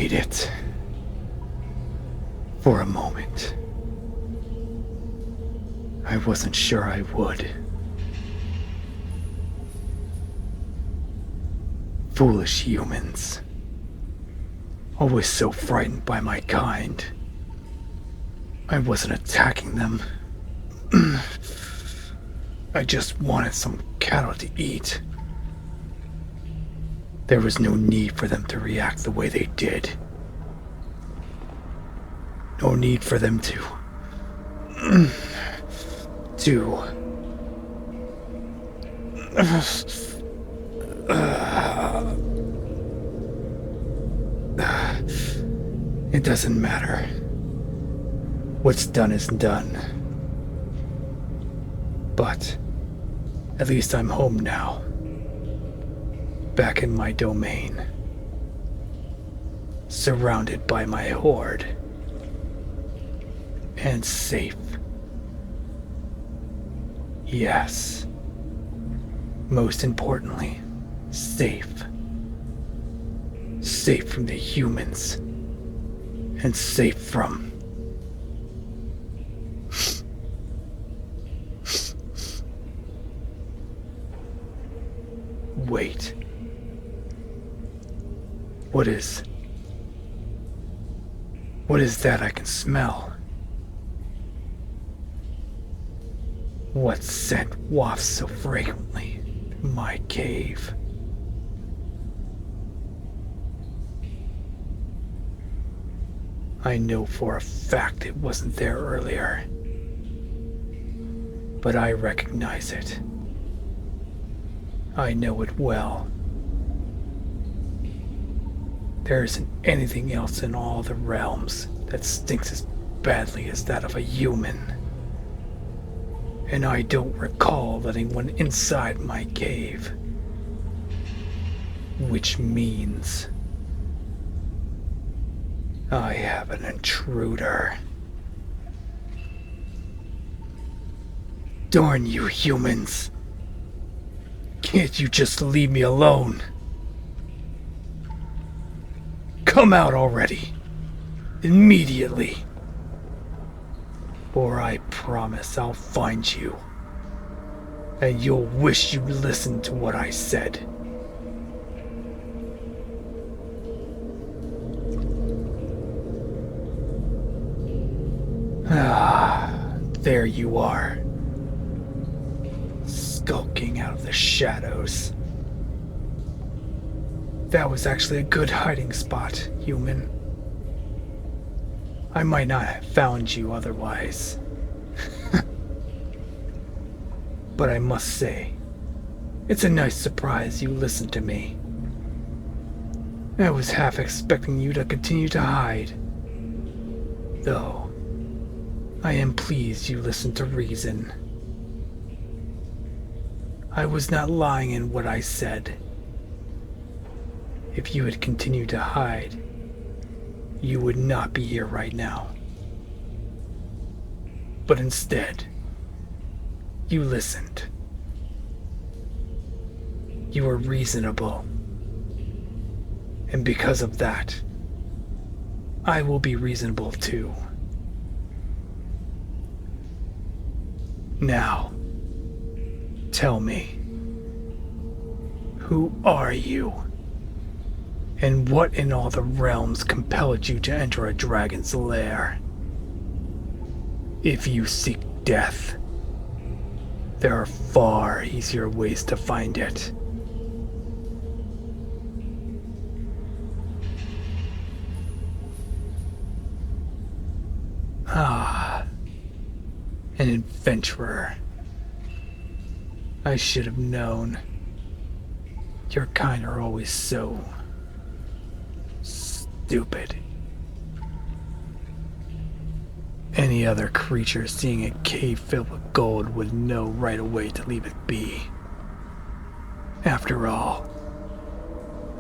made it. For a moment. I wasn't sure I would. Foolish humans. Always so frightened by my kind. I wasn't attacking them. I just wanted some cattle to eat. There was no need for them to react the way they did. No need for them to it doesn't matter. What's done is done. But at least I'm home now. Back in my domain. Surrounded by my horde. And safe. Yes. Most importantly, safe. Safe from the humans. And safe from... Wait. What is that I can smell? What scent wafts so fragrantly through my cave? I know for a fact it wasn't there earlier, but I recognize it. I know it well. There isn't anything else in all the realms that stinks as badly as that of a human. And I don't recall letting one inside my cave. Which means... I have an intruder. Darn you humans! Can't you just leave me alone? Come out already. Immediately. Or I promise I'll find you. And you'll wish you listened to what I said. Ah, there you are. Skulking out of the shadows. That was actually a good hiding spot, human. I might not have found you otherwise. But I must say, it's a nice surprise you listened to me. I was half expecting you to continue to hide. Though, I am pleased you listened to reason. I was not lying in what I said. If you had continued to hide, you would not be here right now. But instead, you listened. You were reasonable. And because of that, I will be reasonable too. Now, tell me, who are you? And what in all the realms compelled you to enter a dragon's lair? If you seek death, there are far easier ways to find it. Ah, an adventurer. I should have known. Your kind are always so stupid. Any other creature seeing a cave filled with gold would know right away to leave it be. After all,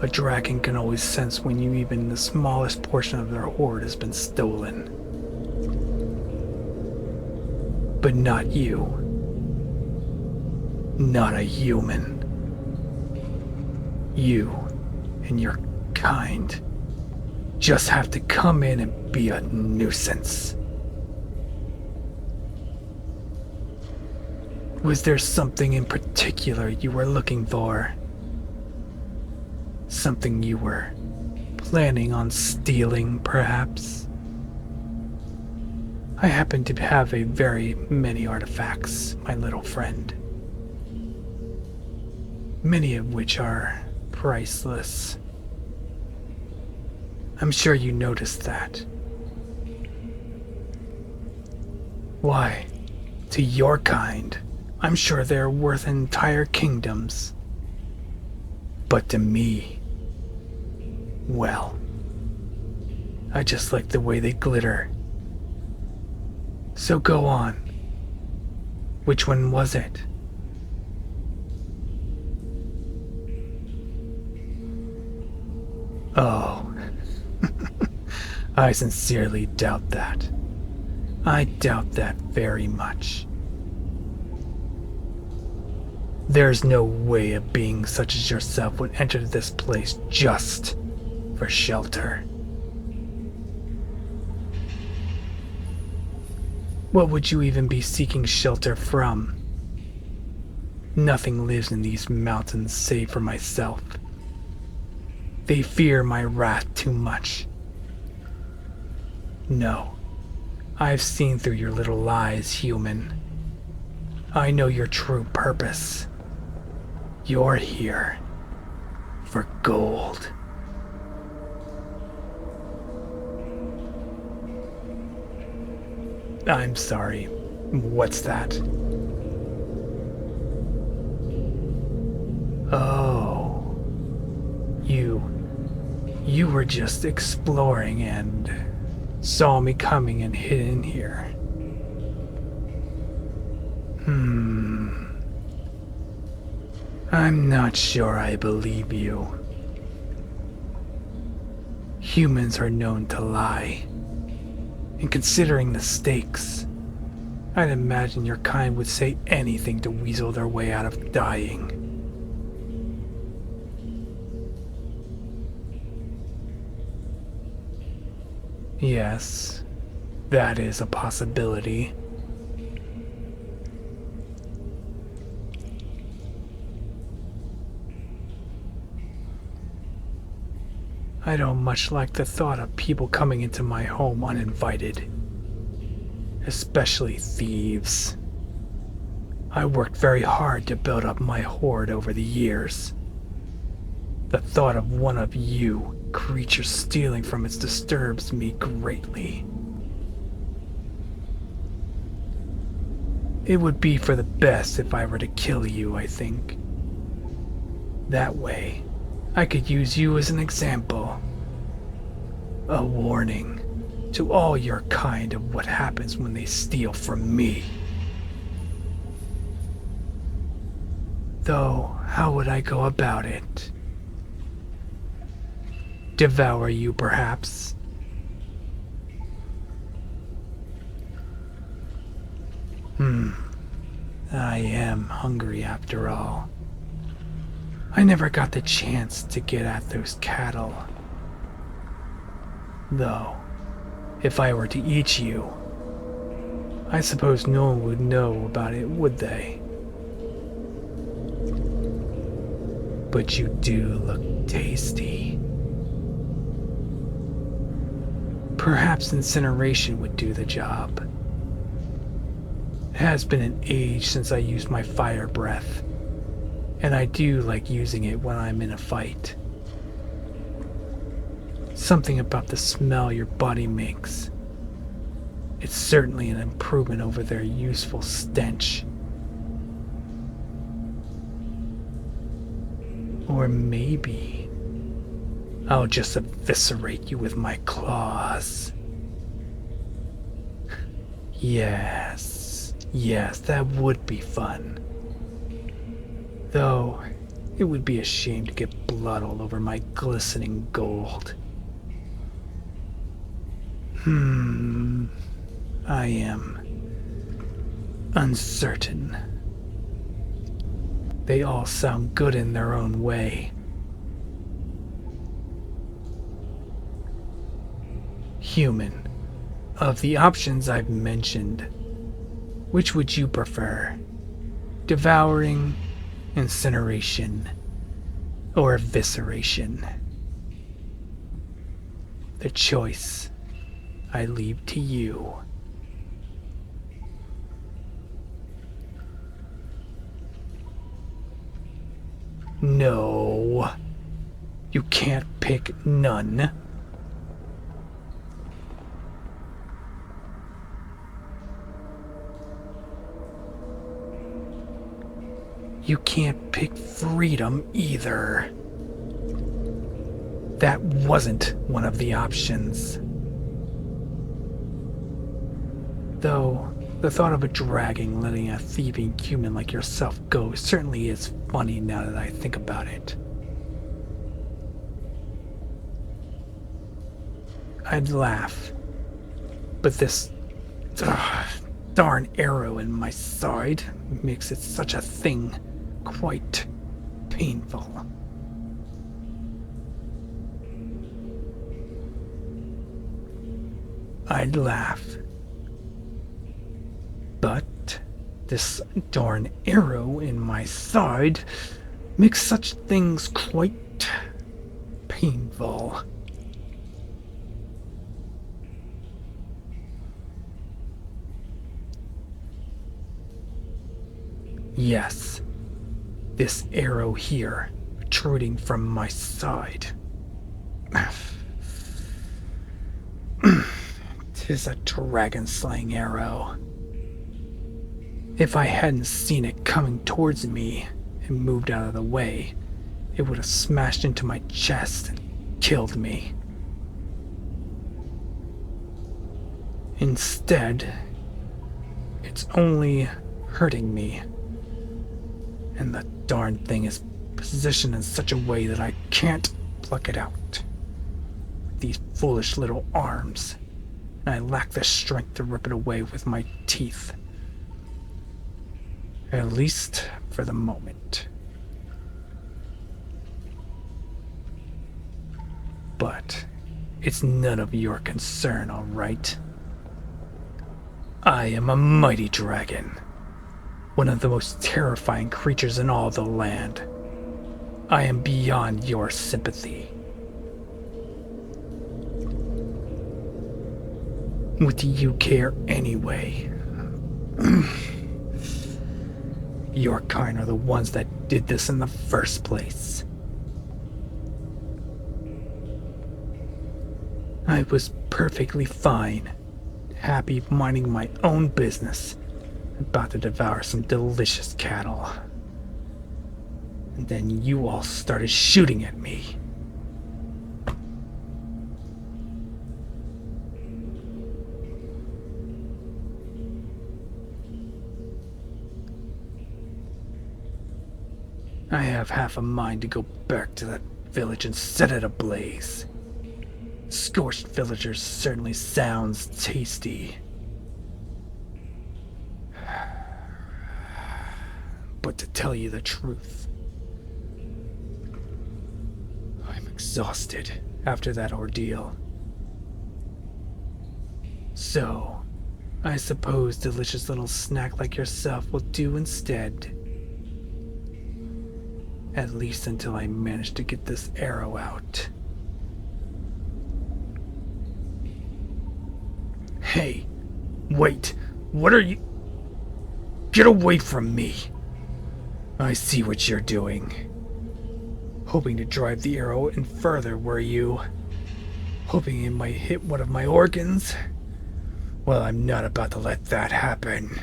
a dragon can always sense when even the smallest portion of their hoard has been stolen. But not you. Not a human. You and your kind just have to come in and be a nuisance. Was there something in particular you were looking for? Something you were planning on stealing, perhaps? I happen to have a very many artifacts, my little friend. Many of which are priceless. I'm sure you noticed that. Why, to your kind, I'm sure they're worth entire kingdoms. But to me, well, I just like the way they glitter. So go on. Which one was it? Oh, I sincerely doubt that. I doubt that very much. There's no way a being such as yourself would enter this place just for shelter. What would you even be seeking shelter from? Nothing lives in these mountains save for myself. They fear my wrath too much. No, I've seen through your little lies, human. I know your true purpose. You're here for gold. I'm sorry. What's that? Oh. You were just exploring and saw me coming and hid in here. I'm not sure I believe you. Humans are known to lie. And considering the stakes, I'd imagine your kind would say anything to weasel their way out of dying. Yes, that is a possibility. I don't much like the thought of people coming into my home uninvited. Especially thieves. I worked very hard to build up my hoard over the years. The thought of one of you creatures stealing from it disturbs me greatly. It would be for the best if I were to kill you, I think. That way, I could use you as an example. A warning to all your kind of what happens when they steal from me. Though, how would I go about it? Devour you, perhaps? I am hungry after all. I never got the chance to get at those cattle. Though, if I were to eat you, I suppose no one would know about it, would they? But you do look tasty. Perhaps incineration would do the job. It has been an age since I used my fire breath, and I do like using it when I'm in a fight. Something about the smell your body makes. It's certainly an improvement over their useful stench. Or maybe I'll just eviscerate you with my claws. Yes, that would be fun. Though, it would be a shame to get blood all over my glistening gold. I am uncertain. They all sound good in their own way. Human, of the options I've mentioned, which would you prefer? Devouring, incineration, or evisceration? The choice I leave to you. No, you can't pick none. You can't pick freedom either. That wasn't one of the options. Though, the thought of a dragon letting a thieving human like yourself go certainly is funny now that I think about it. I'd laugh, but this darn arrow in my side makes it such a thing quite painful. I'd laugh, but this darn arrow in my side makes such things quite painful. Yes, this arrow here, protruding from my side. 'Tis a dragon-slaying arrow. If I hadn't seen it coming towards me and moved out of the way, it would have smashed into my chest and killed me. Instead, it's only hurting me. And the darn thing is positioned in such a way that I can't pluck it out. With these foolish little arms, and I lack the strength to rip it away with my teeth. At least for the moment. But it's none of your concern, all right? I am a mighty dragon. One of the most terrifying creatures in all the land. I am beyond your sympathy. What do you care anyway? Your kind are the ones that did this in the first place. I was perfectly fine, happy minding my own business, about to devour some delicious cattle. And then you all started shooting at me. I have half a mind to go back to that village and set it ablaze. Scorched villagers certainly sounds tasty. But to tell you the truth, I'm exhausted after that ordeal. So, I suppose delicious little snack like yourself will do instead. At least until I manage to get this arrow out. Hey, wait, what are you? Get away from me! I see what you're doing. Hoping to drive the arrow in further, were you? Hoping it might hit one of my organs? Well, I'm not about to let that happen.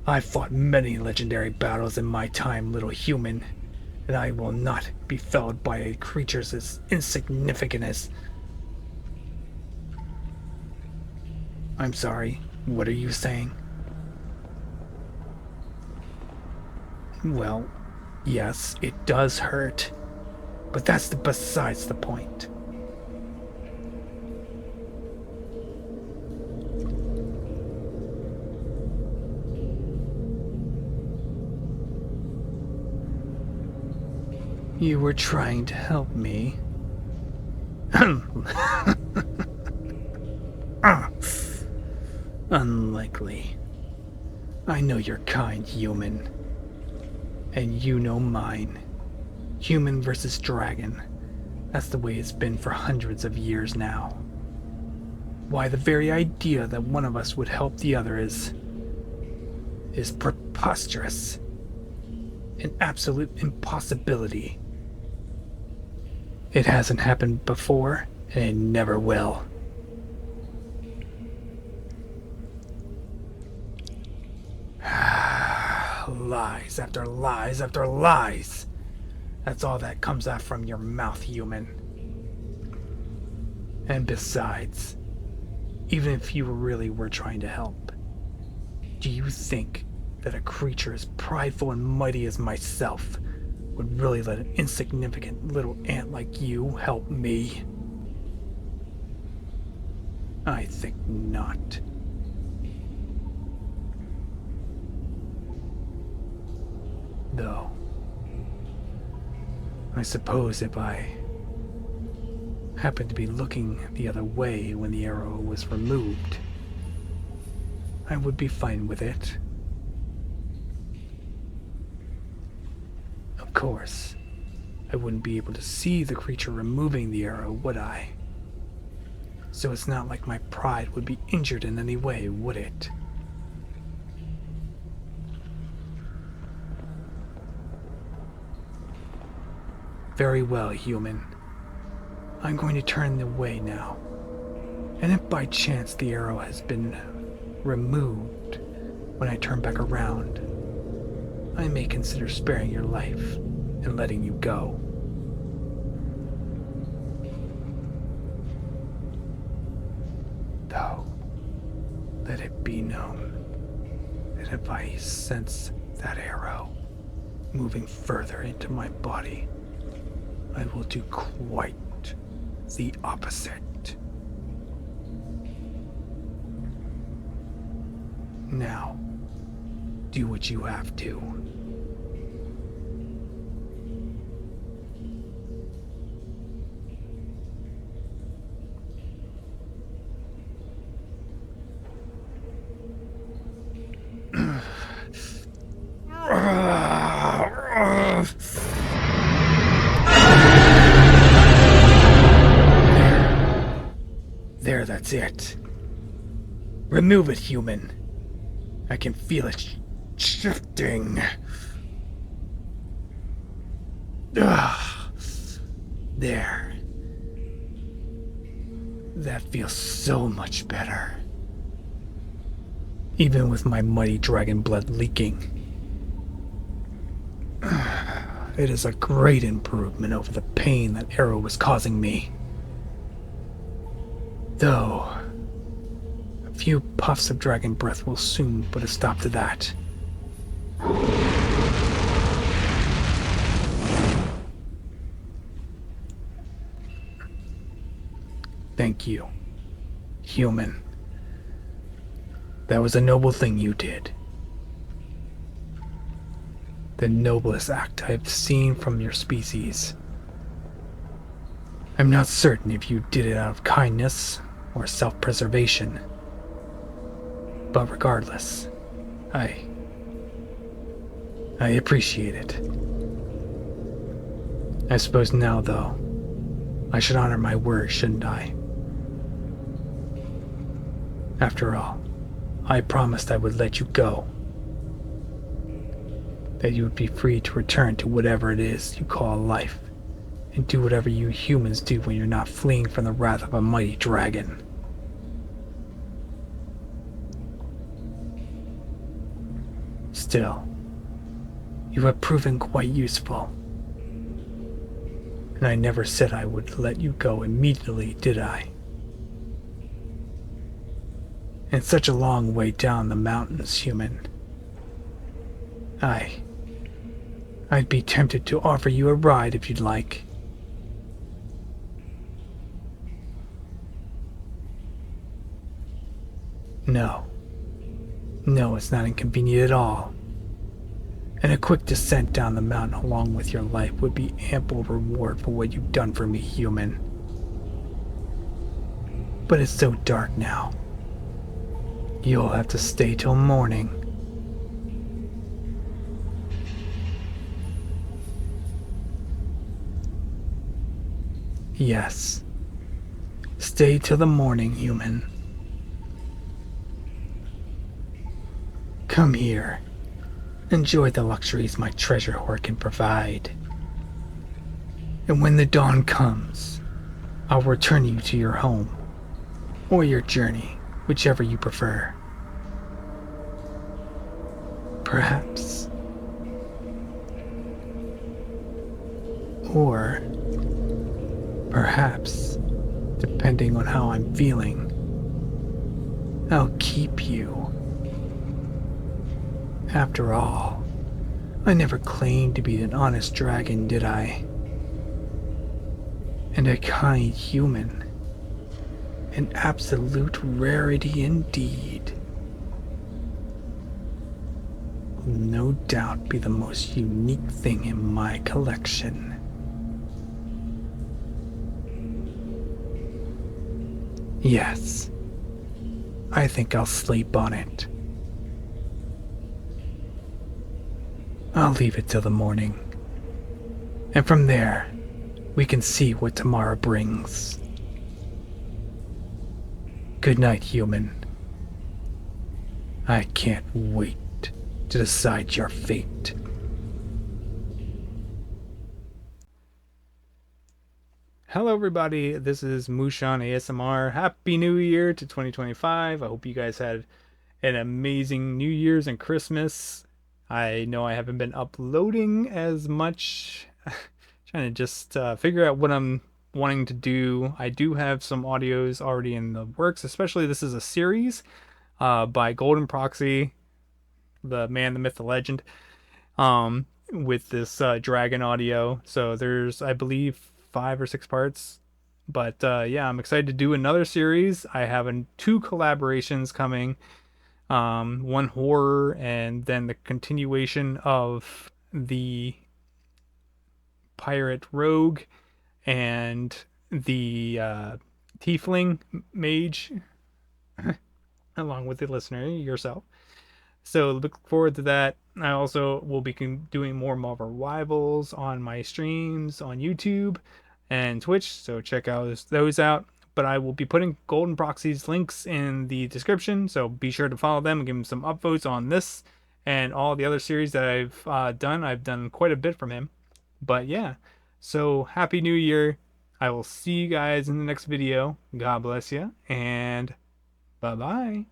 I've fought many legendary battles in my time, little human, and I will not be felled by a creature as insignificant as... I'm sorry, what are you saying? Well, yes, it does hurt, but that's besides the point. You were trying to help me. Unlikely. I know your kind, human. And you know mine. Human versus dragon. That's the way it's been for hundreds of years now. Why, the very idea that one of us would help the other is preposterous. An absolute impossibility. It hasn't happened before, and it never will. Lies after lies after lies. That's all that comes out from your mouth, human. And besides, even if you really were trying to help, do you think that a creature as prideful and mighty as myself would really let an insignificant little ant like you help me? I think not. Though, I suppose if I happened to be looking the other way when the arrow was removed, I would be fine with it. Of course, I wouldn't be able to see the creature removing the arrow, would I? So it's not like my pride would be injured in any way, would it? Very well, human. I'm going to turn away now. And if by chance the arrow has been removed when I turn back around, I may consider sparing your life and letting you go. Though, let it be known that if I sense that arrow moving further into my body, I will do quite the opposite. Now, do what you have to. There, that's it. Remove it, human. I can feel it shifting. There. That feels so much better. Even with my mighty dragon blood leaking. It is a great improvement over the pain that arrow was causing me. Though, a few puffs of dragon breath will soon put a stop to that. Thank you, human. That was a noble thing you did. The noblest act I have seen from your species. I'm not certain if you did it out of kindness or self-preservation. But regardless, I appreciate it. I suppose now, though, I should honor my word, shouldn't I? After all, I promised I would let you go. That you would be free to return to whatever it is you call life, and do whatever you humans do when you're not fleeing from the wrath of a mighty dragon. Still, you have proven quite useful. And I never said I would let you go immediately, did I? It's such a long way down the mountains, human. I'd be tempted to offer you a ride if you'd like. No, it's not inconvenient at all. And a quick descent down the mountain along with your life would be ample reward for what you've done for me, human. But it's so dark now. You'll have to stay till morning. Yes. Stay till the morning, human. Come here. Enjoy the luxuries my treasure hoard can provide. And when the dawn comes, I'll return you to your home, or your journey, whichever you prefer. Perhaps. Or perhaps, depending on how I'm feeling, I'll keep you. After all, I never claimed to be an honest dragon, did I? And a kind human. An absolute rarity indeed. Will no doubt be the most unique thing in my collection. Yes, I think I'll sleep on it. I'll leave it till the morning. And from there, we can see what tomorrow brings. Good night, human. I can't wait to decide your fate. Hello everybody, this is Mushan ASMR. Happy New Year to 2025. I hope you guys had an amazing New Year's and Christmas. I know I haven't been uploading as much. Trying to just figure out what I'm wanting to do. I do have some audios already in the works, especially this is a series by Golden Proxy, the man, the myth, the legend, with this dragon audio. So there's, I believe, 5 or 6 parts. But yeah, I'm excited to do another series. I have two collaborations coming. One horror, and then the continuation of the pirate rogue and the tiefling mage, along with the listener yourself. So look forward to that. I also will be doing more Marvel Rivals on my streams on YouTube and Twitch, so check out those out. But I will be putting Golden Proxy's links in the description, so be sure to follow them and give him some upvotes on this and all the other series that I've done. I've done quite a bit from him. But yeah, so Happy New Year. I will see you guys in the next video. God bless you, and bye-bye.